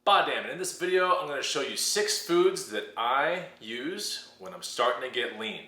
BODDAMN. In this video, I'm going to show you 6 foods that I use when I'm starting to get lean.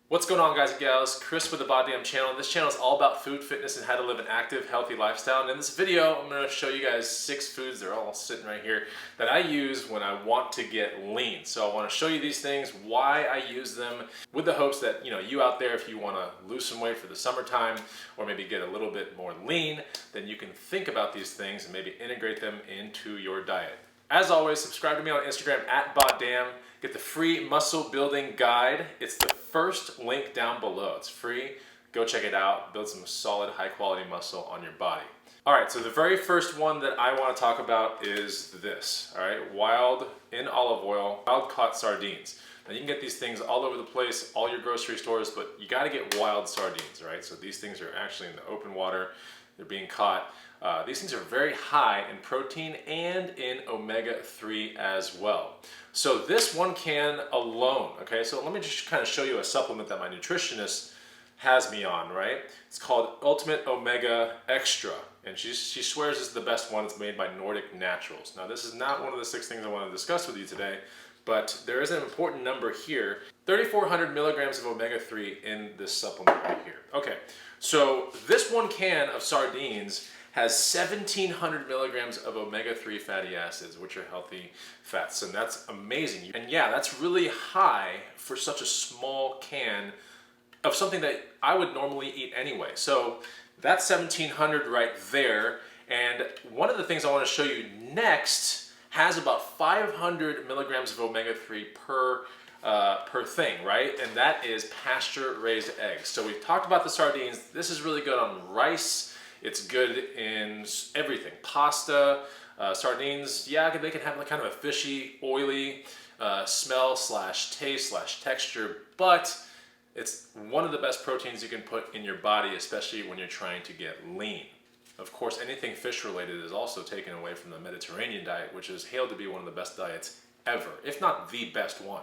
What's going on, guys and gals? Chris with the BODDAMN channel. This channel is all about food, fitness, and how to live an active, healthy lifestyle. And in this video, I'm going to show you guys 6 foods, they're all sitting right here, that I use when I want to get lean. So I want to show you these things, why I use them, with the hopes that you out there, if you want to lose some weight for the summertime, or maybe get a little bit more lean, then you can think about these things and maybe integrate them into your diet. As always, subscribe to me on Instagram at BODDAMN. Get the free muscle building guide. It's the first link down below. It's free. Go check it out. Build some solid, high quality muscle on your body. All right, so the very first one that I want to talk about is this. All right, wild in olive oil, wild caught sardines. Now you can get these things all over the place, all your grocery stores, but you got to get wild sardines, right? So these things are actually in the open water. They're being caught. These things are very high in protein and in omega-3 as well. So this one can alone, okay? So let me just kind of show you a supplement that my nutritionist has me on, right? It's called Ultimate Omega Extra. And she swears this is the best one. It's made by Nordic Naturals. Now this is not one of the 6 things I want to discuss with you today, but there is an important number here. 3,400 milligrams of omega-3 in this supplement right here. Okay, so this 1 can of sardines has 1,700 milligrams of omega-3 fatty acids, which are healthy fats, and that's amazing. And yeah, that's really high for such a small can of something that I would normally eat anyway. So that's 1,700 right there. And one of the things I want to show you next has about 500 milligrams of omega-3 per thing, right? And that is pasture-raised eggs. So we've talked about the sardines. This is really good on rice. It's good in everything. Pasta, sardines, yeah, they can have like kind of a fishy, oily smell slash taste slash texture, but it's one of the best proteins you can put in your body, especially when you're trying to get lean. Of course, anything fish related is also taken away from the Mediterranean diet, which is hailed to be one of the best diets ever, if not the best one.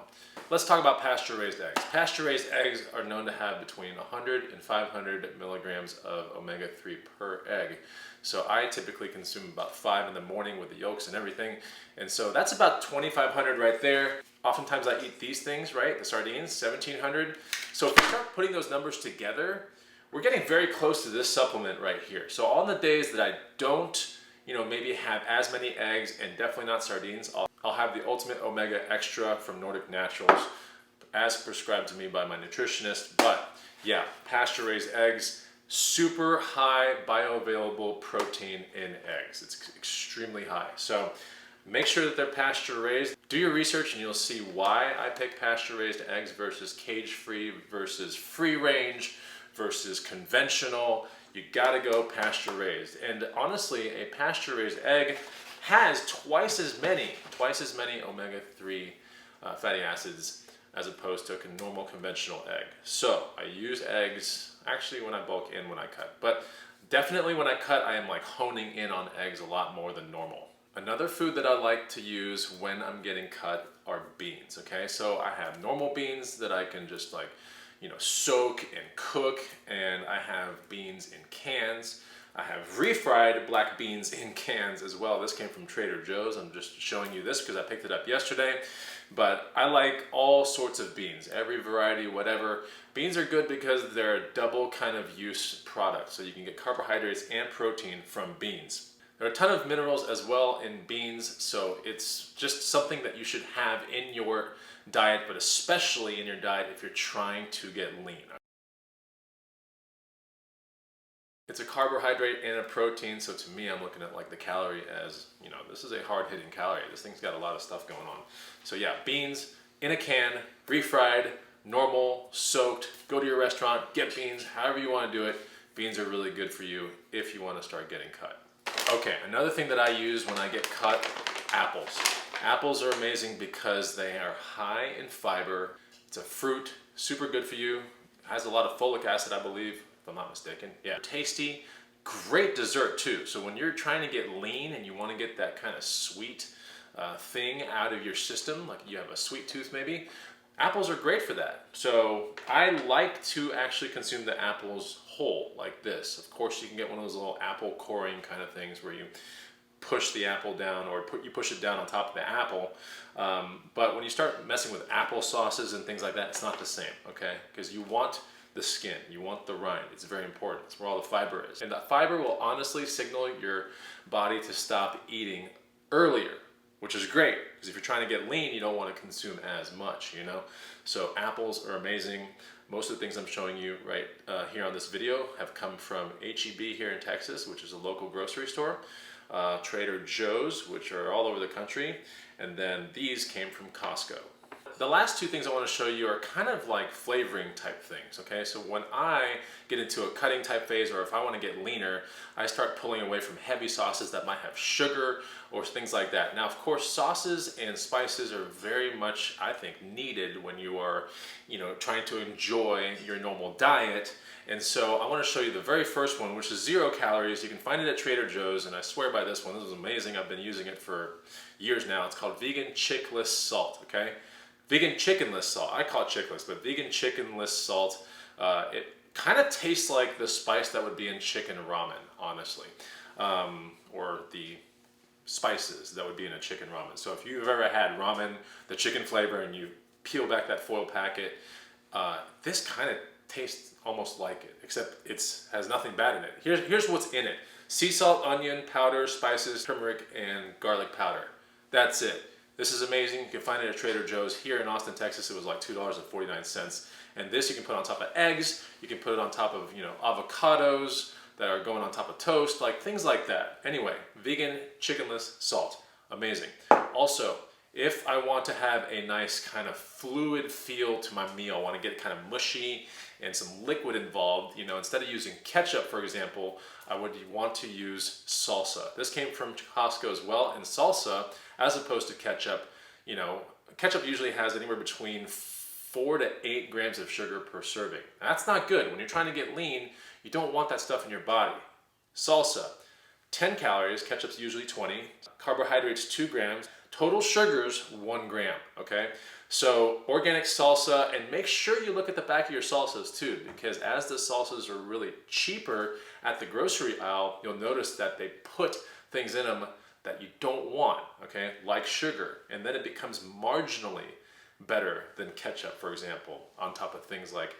Let's talk about pasture-raised eggs. Pasture-raised eggs are known to have between 100 and 500 milligrams of omega-3 per egg. So I typically consume about 5 in the morning with the yolks and everything. And so that's about 2,500 right there. Oftentimes I eat these things, right? The sardines, 1,700. So if we start putting those numbers together, we're getting very close to this supplement right here. So on the days that I don't, maybe have as many eggs and definitely not sardines, I'll have the Ultimate Omega Extra from Nordic Naturals as prescribed to me by my nutritionist. But yeah, pasture-raised eggs, super high bioavailable protein in eggs. It's extremely high. So make sure that they're pasture-raised. Do your research and you'll see why I pick pasture-raised eggs versus cage-free versus free-range versus conventional. You gotta go pasture-raised. And honestly, a pasture-raised egg has twice as many omega-3 fatty acids as opposed to a normal conventional egg. So I use eggs actually when I bulk in when I cut, but definitely when I cut, I am like honing in on eggs a lot more than normal. Another food that I like to use when I'm getting cut are beans, okay? So I have normal beans that I can just soak and cook, and I have beans in cans. I have refried black beans in cans as well. This came from Trader Joe's. I'm just showing you this because I picked it up yesterday. But I like all sorts of beans, every variety, whatever. Beans are good because they're a double kind of use product. So you can get carbohydrates and protein from beans. There are a ton of minerals as well in beans, so it's just something that you should have in your diet, but especially in your diet if you're trying to get lean. It's a carbohydrate and a protein, so to me, I'm looking at like the calorie as, this is a hard-hitting calorie. This thing's got a lot of stuff going on. So yeah, beans in a can, refried, normal, soaked. Go to your restaurant, get beans, however you want to do it. Beans are really good for you if you want to start getting cut. Okay, another thing that I use when I get cut, apples. Apples are amazing because they are high in fiber. It's a fruit, super good for you. It has a lot of folic acid, I believe, if I'm not mistaken. Yeah, tasty, great dessert too. So when you're trying to get lean and you want to get that kind of sweet thing out of your system, like you have a sweet tooth maybe, apples are great for that. So I like to actually consume the apples whole like this. Of course, you can get one of those little apple coring kind of things where you push the apple down, or you push it down on top of the apple. But when you start messing with apple sauces and things like that, it's not the same, okay? Because you want the skin, you want the rind. It's very important. It's where all the fiber is. And that fiber will honestly signal your body to stop eating earlier, which is great, because if you're trying to get lean, you don't want to consume as much, you know? So apples are amazing. Most of the things I'm showing you right here on this video have come from H-E-B here in Texas, which is a local grocery store, Trader Joe's, which are all over the country, and then these came from Costco. The last two things I want to show you are kind of like flavoring type things, okay? So when I get into a cutting type phase, or if I want to get leaner, I start pulling away from heavy sauces that might have sugar or things like that. Now, of course, sauces and spices are very much, I think, needed when you are, you know, trying to enjoy your normal diet. And so I want to show you the very first one, which is 0 calories. You can find it at Trader Joe's, and I swear by this one. This is amazing. I've been using it for years now. It's called vegan chickless salt, okay? Vegan chickenless salt. I call it chickless, but vegan chickenless salt. It kind of tastes like the spice that would be in chicken ramen, honestly, or the spices that would be in a chicken ramen. So if you've ever had ramen, the chicken flavor, and you peel back that foil packet, this kind of tastes almost like it, except it has nothing bad in it. Here's what's in it: sea salt, onion powder, spices, turmeric, and garlic powder. That's it. This is amazing. You can find it at Trader Joe's. Here in Austin, Texas, it was like $2.49. And this you can put on top of eggs. You can put it on top of, you know, avocados that are going on top of toast, like things like that. Anyway, vegan chickenless salt. Amazing. Also, if I want to have a nice kind of fluid feel to my meal, I want to get it kind of mushy and some liquid involved, you know, instead of using ketchup, for example, I would want to use salsa. This came from Costco as well, and salsa, as opposed to ketchup, you know, ketchup usually has anywhere between 4 to 8 grams of sugar per serving. That's not good. When you're trying to get lean, you don't want that stuff in your body. Salsa, 10 calories, ketchup's usually 20, carbohydrates 2 grams, total sugars 1 gram, okay? So organic salsa, and make sure you look at the back of your salsas too, because as the salsas are really cheaper at the grocery aisle, you'll notice that they put things in them that you don't want, okay, like sugar, and then it becomes marginally better than ketchup, for example, on top of things like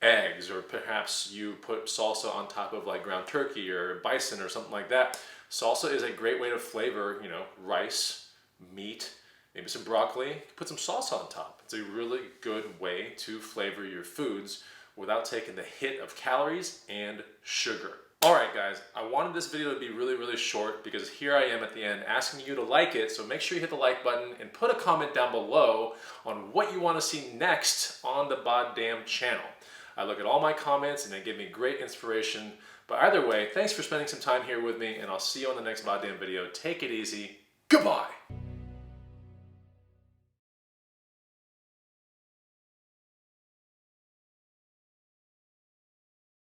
eggs, or perhaps you put salsa on top of like ground turkey or bison or something like that. Salsa is a great way to flavor, you know, rice, meat, maybe some broccoli. Put some salsa on top. It's a really good way to flavor your foods without taking the hit of calories and sugar. Alright guys, I wanted this video to be really, really short because here I am at the end asking you to like it, so make sure you hit the like button and put a comment down below on what you want to see next on the BODDAMN channel. I look at all my comments and they give me great inspiration, but either way, thanks for spending some time here with me, and I'll see you on the next BODDAMN video. Take it easy. Goodbye!